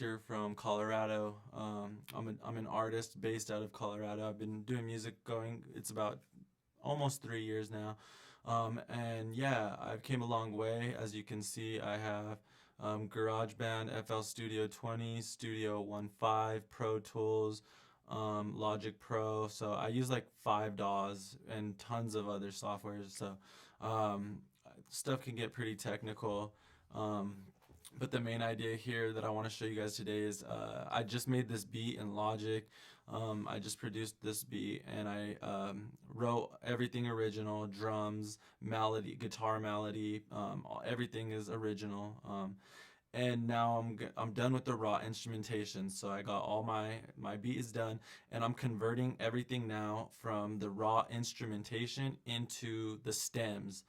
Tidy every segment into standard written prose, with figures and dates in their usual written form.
teacher from Colorado. I'm an artist based out of Colorado. I've been doing music it's about almost 3 years now. And yeah, I've came a long way. As you can see, I have GarageBand, FL Studio 20, Studio 1.5, Pro Tools, Logic Pro. So I use like 5 DAWs and tons of other softwares. So um, stuff can get pretty technical. Um, but the main idea here that I want to show you guys today is I just made this beat in Logic. I just produced this beat and I wrote everything original, drums, melody, guitar melody, everything is original. And now I'm done with the raw instrumentation. So I got all my beat is done, and I'm converting everything now from the raw instrumentation into the stems,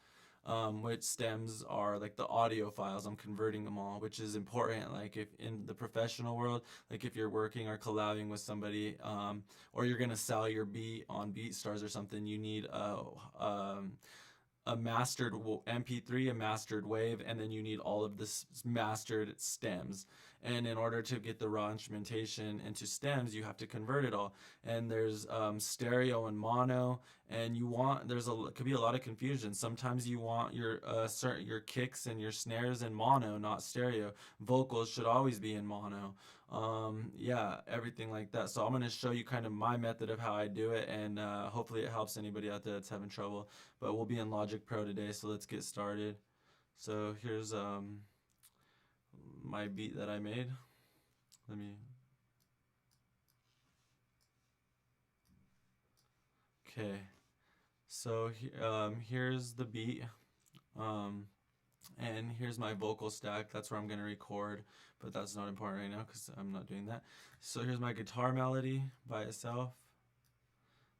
which stems are like the audio files. I'm converting them all, which is important. Like if in the professional world, like if you're working or collabing with somebody, or you're gonna sell your beat on BeatStars or something, you need a mastered MP3, a mastered wave, and then you need all of this mastered stems. And in order to get the raw instrumentation into stems, you have to convert it all. And there's stereo and mono, and could be a lot of confusion. Sometimes you want your kicks and your snares in mono, not stereo. Vocals should always be in mono. Yeah, everything like that. So I'm going to show you kind of my method of how I do it, and hopefully it helps anybody out there that's having trouble. But we'll be in Logic Pro today, so let's get started. So here's my beat that I made. Okay. So here's the beat. And here's my vocal stack. That's where I'm going to record, but that's not important right now because I'm not doing that. So here's my guitar melody by itself.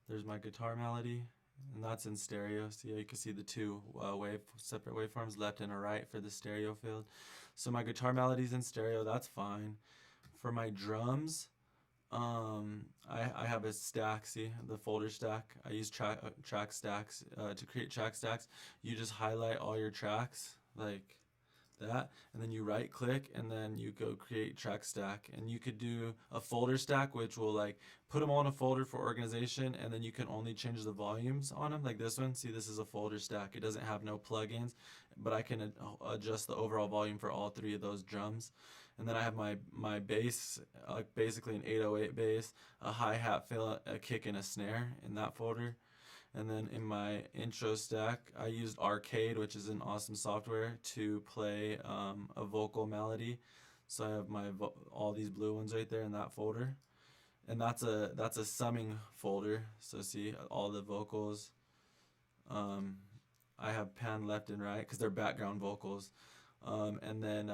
There's my guitar melody, and that's in stereo. So you can see the two separate waveforms, left and a right for the stereo field. So my guitar melody's in stereo, that's fine. For my drums, I have a stack, see, the folder stack. I use track stacks to create track stacks. You just highlight all your tracks like that, and then you right click and then you go create track stack. And you could do a folder stack, which will like put them all in a folder for organization, and then you can only change the volumes on them, like this one. See, this is a folder stack. It doesn't have no plugins, but I can adjust the overall volume for all three of those drums. And then I have my bass, basically an 808 bass, a hi-hat fill, a kick, and a snare in that folder. And then in my intro stack, I used Arcade, which is an awesome software to play a vocal melody. So I have all these blue ones right there in that folder, and that's a summing folder. So see all the vocals. I have pan left and right because they're background vocals, and then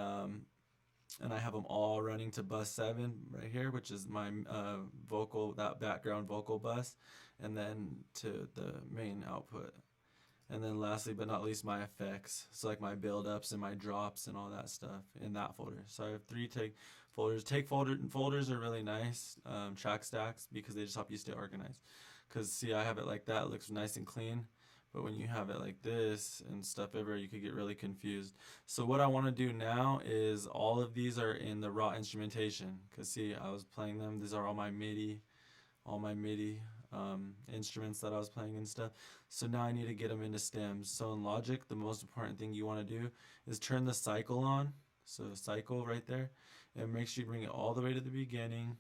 and I have them all running to bus 7 right here, which is my that background vocal bus, and then to the main output. And then lastly but not least, my effects, so like my build-ups and my drops and all that stuff in that folder. So I have 3 take folders. Folders are really nice, track stacks, because they just help you stay organized. Because see, I have it like that, it looks nice and clean. But when you have it like this and stuff everywhere, you could get really confused. So what I want to do now is all of these are in the raw instrumentation. Because see, I was playing them. These are all my MIDI instruments that I was playing and stuff. So now I need to get them into stems. So in Logic, the most important thing you want to do is turn the cycle on. So cycle right there. And make sure you bring it all the way to the beginning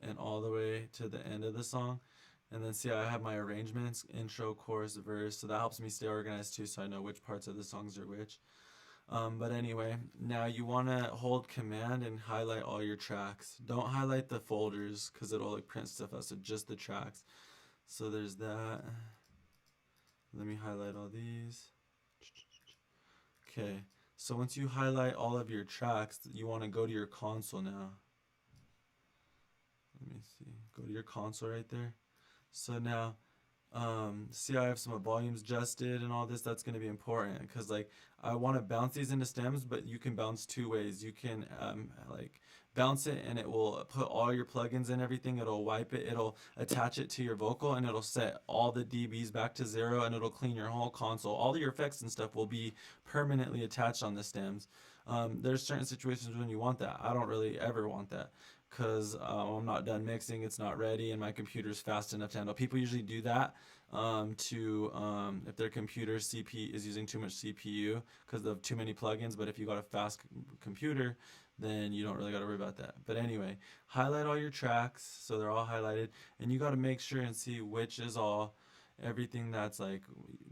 and all the way to the end of the song. And then see, I have my arrangements, intro, chorus, verse, so that helps me stay organized too, so I know which parts of the songs are which. But anyway, now you want to hold command and highlight all your tracks. Don't highlight the folders because it'll like print stuff out, so just the tracks. So there's that. Let me highlight all these. Okay, so once you highlight all of your tracks, you want to go to your console now. Let me see, go to your console right there. So now, see, I have some volumes adjusted and all this. That's going to be important because like I want to bounce these into stems, but you can bounce 2 ways. You can like bounce it, and it will put all your plugins and everything. It'll wipe it, it'll attach it to your vocal, and it'll set all the dBs back to 0, and it'll clean your whole console. All your effects and stuff will be permanently attached on the stems. There's certain situations when you want that. I don't really ever want that because I'm not done mixing, it's not ready, and my computer's fast enough to handle. People usually do that if their computer CP is using too much CPU because of too many plugins. But if you got a fast computer, then you don't really got to worry about that. But anyway, highlight all your tracks so they're all highlighted, and you got to make sure and see which is all, everything that's like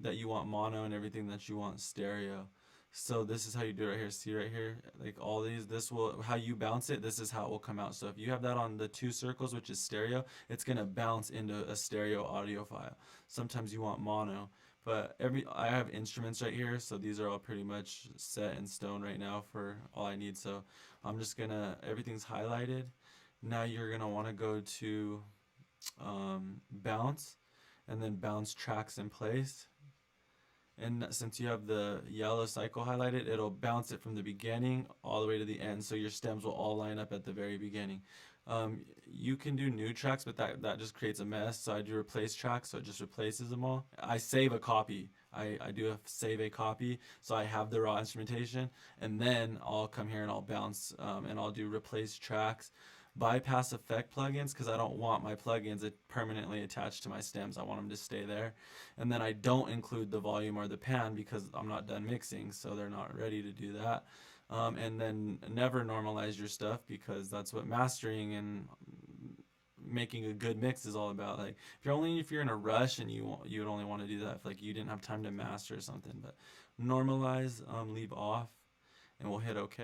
that you want mono and everything that you want stereo. So this is how you do it right here. See right here, like all these, this will, how you bounce it, this is how it will come out. So if you have that on the 2 circles, which is stereo, it's gonna bounce into a stereo audio file. Sometimes you want mono, but I have instruments right here, so these are all pretty much set in stone right now for all I need. So I'm just gonna, everything's highlighted. Now you're gonna wanna go to bounce, and then bounce tracks in place. And since you have the yellow cycle highlighted, it'll bounce it from the beginning all the way to the end, so your stems will all line up at the very beginning. You can do new tracks, but that just creates a mess, so I do replace tracks, so it just replaces them all. I save a copy. I do save a copy, so I have the raw instrumentation, and then I'll come here and I'll bounce, and I'll do replace tracks. Bypass effect plugins, because I don't want my plugins permanently attached to my stems. I want them to stay there. And then I don't include the volume or the pan because I'm not done mixing, so they're not ready to do that. And then never normalize your stuff, because that's what mastering and making a good mix is all about. Like if you're in a rush and you would only want to do that if like you didn't have time to master or something. But normalize, leave off, and we'll hit OK.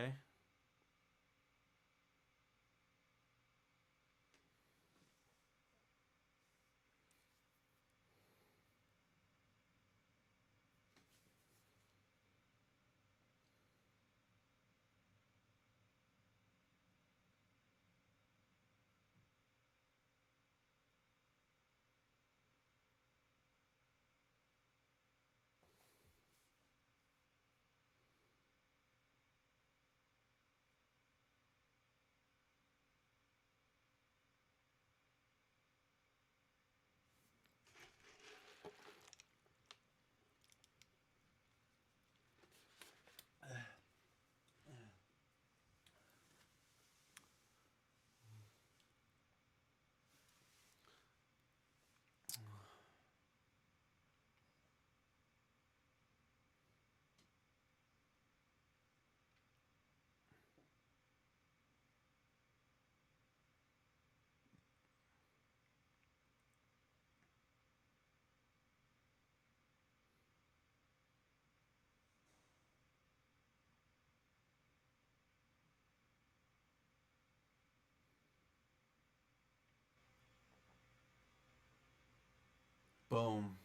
Boom.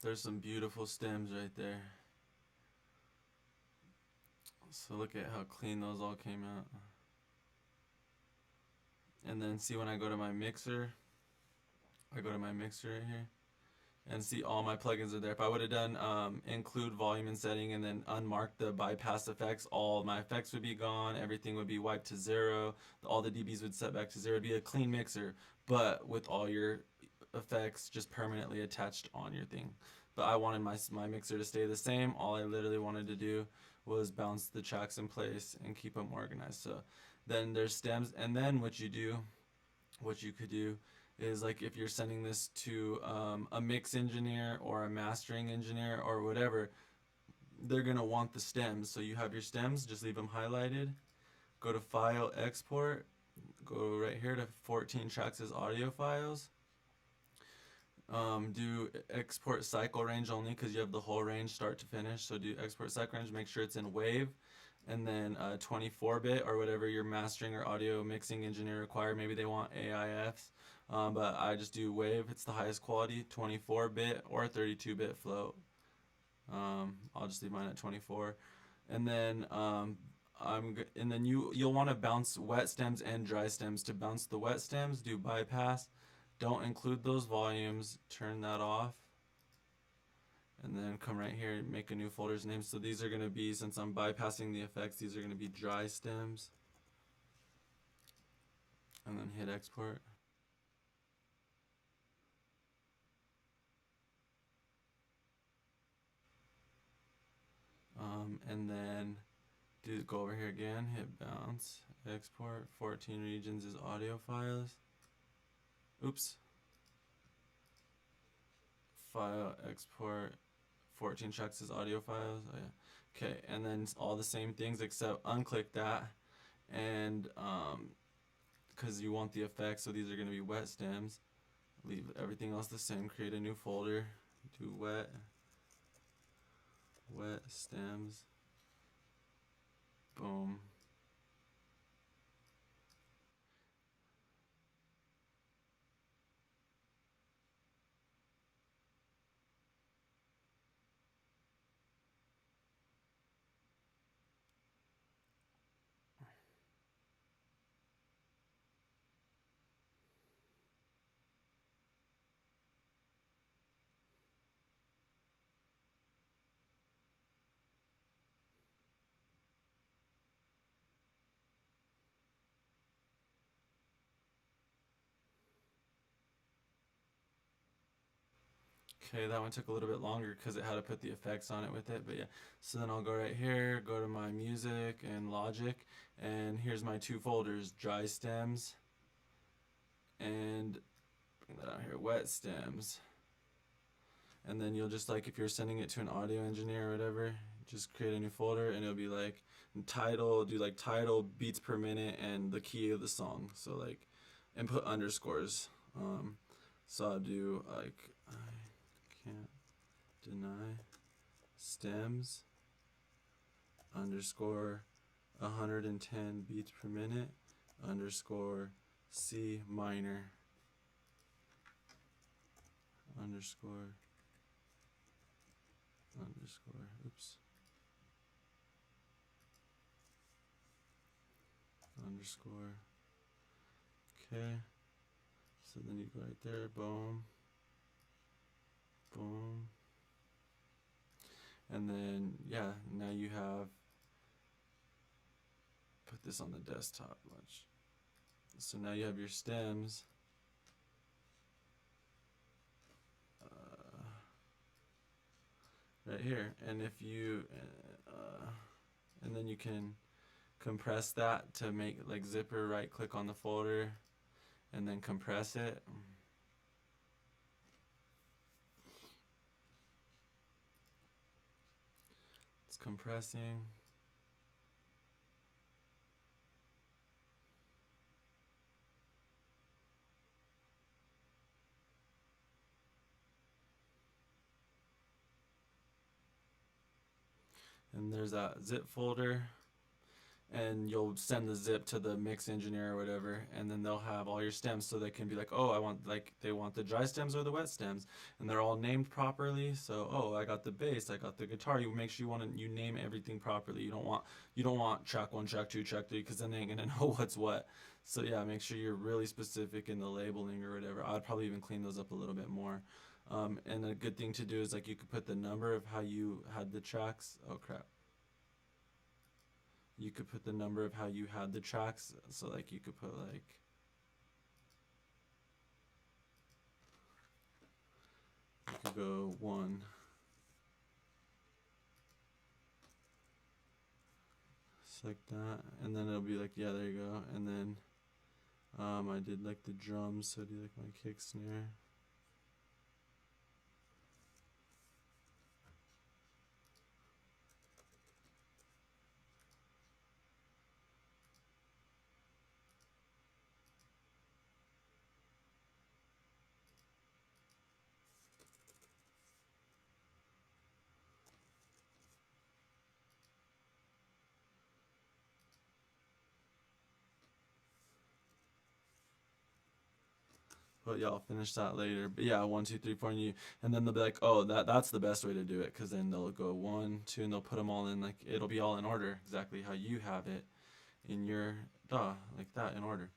There's some beautiful stems right there. So look at how clean those all came out. And then see when I go to my mixer, right here, and see all my plugins are there. If I would have done include volume and setting and then unmarked the bypass effects, all my effects would be gone, everything would be wiped to 0, all the dBs would set back to 0. It'd be a clean mixer, but with all your effects just permanently attached on your thing. But I wanted my mixer to stay the same. All I literally wanted to do was bounce the tracks in place and keep them organized. So then there's stems, and then what you could do is, like, if you're sending this to a mix engineer or a mastering engineer or whatever, they're gonna want the stems. So you have your stems, just leave them highlighted, go to File, Export, go right here to 14 tracks as audio files. Do export cycle range only because you have the whole range start to finish. So do export cycle range, make sure it's in wave, and then 24-bit or whatever your mastering or audio mixing engineer require. Maybe they want AIFs, but I just do wave. It's the highest quality, 24-bit or 32-bit float. I'll just leave mine at 24, and then you'll want to bounce wet stems and dry stems. To bounce the wet stems, do bypass. Don't include those volumes, turn that off, and then come right here and make a new folder's name. So these are going to be, since I'm bypassing the effects, these are going to be dry stems. and then hit export. And then go over here again, hit bounce, export. 14 regions is audio files. Oops. File, export. 14 tracks is audio files. Oh, yeah. Okay, and then it's all the same things except unclick that, and because you want the effects, so these are going to be wet stems. Leave everything else the same. Create a new folder. Do wet stems. Boom. Okay, that one took a little bit longer because it had to put the effects on it with it, but yeah. So then I'll go right here, go to my music and Logic, and here's my two folders, dry stems, and bring that out here, wet stems. And then you'll just, like, if you're sending it to an audio engineer or whatever, just create a new folder, and it'll be like title, do like title, beats per minute, and the key of the song. So like, and put underscores. So I'll do like, I can't deny stems underscore 110 beats per minute underscore C minor underscore oops, underscore. Okay, so then you go right there, boom, boom, and then yeah, now you have, put this on the desktop much. So now you have your stems. Right here, and if you and then you can compress that to make like zipper. Right click on the folder and then compress it. It's compressing. And there's that zip folder, and you'll send the zip to the mix engineer or whatever, and then they'll have all your stems, so they can be like, oh, I want, like, they want the dry stems or the wet stems, and they're all named properly. So, oh, I got the bass, I got the guitar. You make sure you name everything properly. You don't want track 1, track 2, track 3, because then they ain't gonna know what's what. So yeah, make sure you're really specific in the labeling or whatever. I'd probably even clean those up a little bit more. And a good thing to do is, like, you could put the number of how you had the tracks. Oh crap. You could put the number of how you had the tracks. So like you could put like, you could go 1. Just like that. And then it'll be like, yeah, there you go. And then I did like the drums, so I do like my kick snare. But yeah, I'll finish that later. But yeah, 1, 2, 3, 4, and then they'll be like, oh, that's the best way to do it, because then they'll go 1, 2, and they'll put them all in, like, it'll be all in order, exactly how you have it in your like that, in order.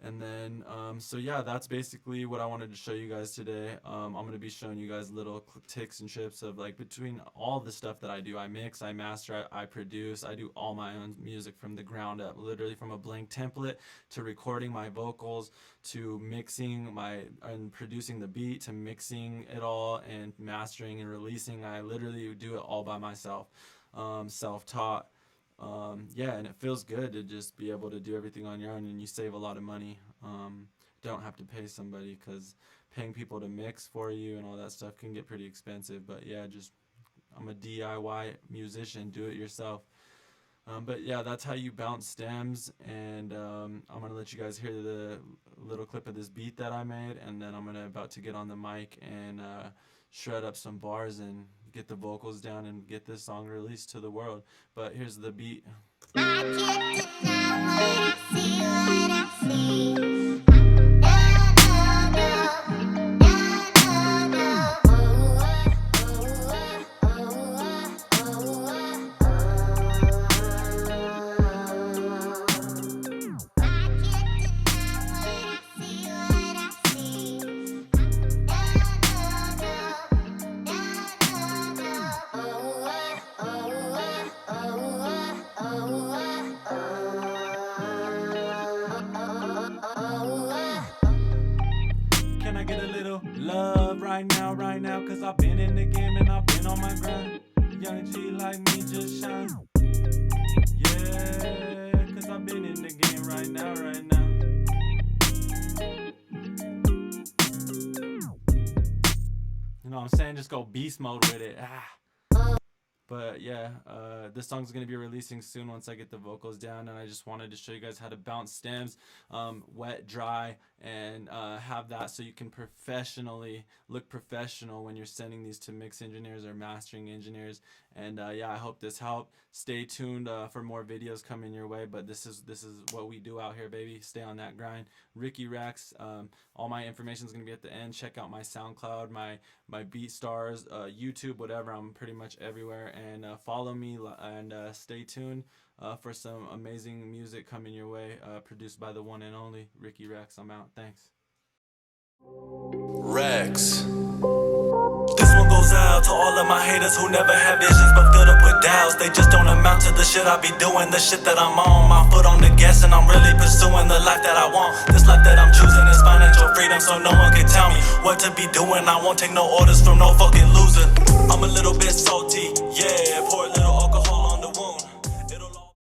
And then, so yeah, that's basically what I wanted to show you guys today. I'm going to be showing you guys little tips and trips of like between all the stuff that I do. I mix, I master, I produce, I do all my own music from the ground up, literally from a blank template to recording my vocals to mixing and producing the beat to mixing it all and mastering and releasing. I literally do it all by myself, self-taught. Yeah, and it feels good to just be able to do everything on your own, and you save a lot of money. Don't have to pay somebody, because paying people to mix for you and all that stuff can get pretty expensive. But yeah, I'm a DIY musician, do it yourself. But yeah, that's how you bounce stems, and I'm gonna let you guys hear the little clip of this beat that I made, and then I'm about to get on the mic and shred up some bars and get the vocals down and get this song released to the world. But here's the beat. I can't deny what I see, what I see. Can I get a little love right now, cause I've been in the game and I've been on my grind. Young G like me just shine. Yeah, cause I've been in the game right now. You know what I'm saying? Just go beast mode with it. But yeah, this song's going to be releasing soon once I get the vocals down, and I just wanted to show you guys how to bounce stems, wet, dry, and have that so you can look professional when you're sending these to mix engineers or mastering engineers. And yeah, I hope this helped. Stay tuned for more videos coming your way, but this is what we do out here, baby. Stay on that grind. Ricky Rex, all my information is going to be at the end. Check out my SoundCloud, my BeatStars, YouTube, whatever. I'm pretty much everywhere. And follow me and stay tuned for some amazing music coming your way, produced by the one and only Ricky Rex. I'm out. Thanks. Rex. This one goes out to all of my haters who never have visions but filled up with doubts. They just don't amount to the shit I be doing, the shit that I'm on. My foot on the gas and I'm really pursuing the life that I want. This life that I'm choosing is financial freedom, so no one can tell me what to be doing. I won't take no orders from no fucking loser.